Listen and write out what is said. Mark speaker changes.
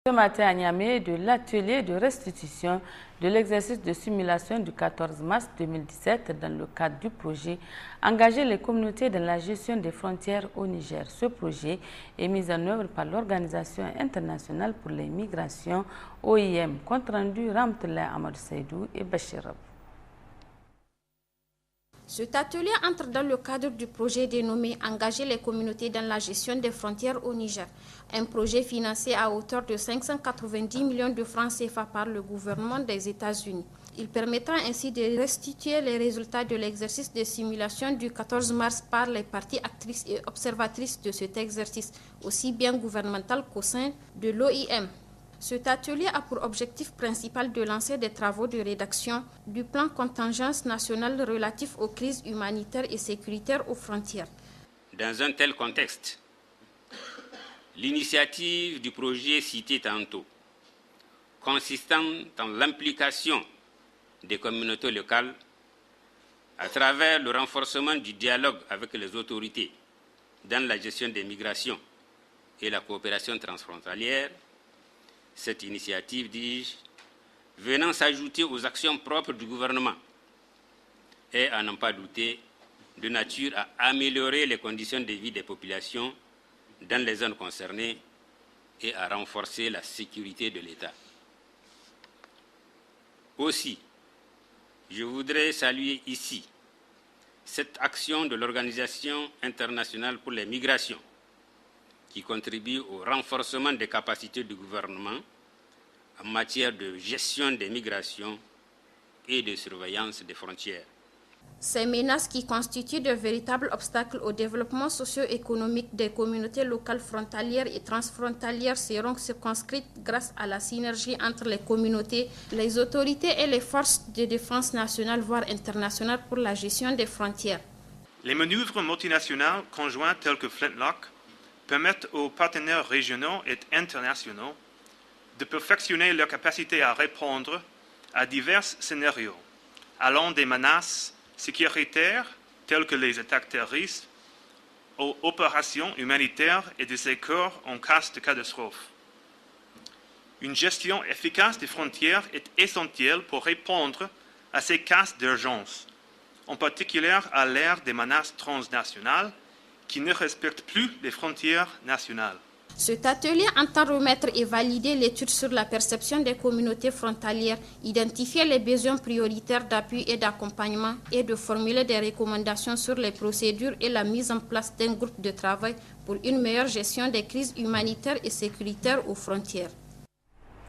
Speaker 1: Ce matin à Niamey, de l'atelier de restitution de l'exercice de simulation du 14 mars 2017 dans le cadre du projet Engager les communautés dans la gestion des frontières au Niger. Ce projet est mis en œuvre par l'Organisation internationale pour les migrations OIM. Compte rendu Ramtela Amadou Saïdou et Bachir Rabou.
Speaker 2: Cet atelier entre dans le cadre du projet dénommé Engager les communautés dans la gestion des frontières au Niger, un projet financé à hauteur de 590 millions de francs CFA par le gouvernement des États-Unis. Il permettra ainsi de restituer les résultats de l'exercice de simulation du 14 mars par les parties actrices et observatrices de cet exercice, aussi bien gouvernemental qu'au sein de l'OIM. Cet atelier a pour objectif principal de lancer des travaux de rédaction du plan contingence national relatif aux crises humanitaires et sécuritaires aux frontières.
Speaker 3: Dans un tel contexte, l'initiative du projet cité tantôt, consistant dans l'implication des communautés locales à travers le renforcement du dialogue avec les autorités dans la gestion des migrations et la coopération transfrontalière, cette initiative, dis-je, venant s'ajouter aux actions propres du gouvernement, est, à n'en pas douter, de nature à améliorer les conditions de vie des populations dans les zones concernées et à renforcer la sécurité de l'État. Aussi, je voudrais saluer ici cette action de l'Organisation internationale pour les migrations, qui contribue au renforcement des capacités du gouvernement en matière de gestion des migrations et de surveillance des frontières.
Speaker 2: Ces menaces qui constituent de véritables obstacles au développement socio-économique des communautés locales frontalières et transfrontalières seront circonscrites grâce à la synergie entre les communautés, les autorités et les forces de défense nationales voire internationales pour la gestion des frontières.
Speaker 4: Les manœuvres multinationales conjointes telles que Flintlock permettent aux partenaires régionaux et internationaux de perfectionner leur capacité à répondre à divers scénarios, allant des menaces sécuritaires telles que les attaques terroristes aux opérations humanitaires et de secours en cas de catastrophe. Une gestion efficace des frontières est essentielle pour répondre à ces cas d'urgence, en particulier à l'ère des menaces transnationales qui ne respectent plus les frontières nationales.
Speaker 2: Cet atelier entend remettre et valider l'étude sur la perception des communautés frontalières, identifier les besoins prioritaires d'appui et d'accompagnement et de formuler des recommandations sur les procédures et la mise en place d'un groupe de travail pour une meilleure gestion des crises humanitaires et sécuritaires aux frontières.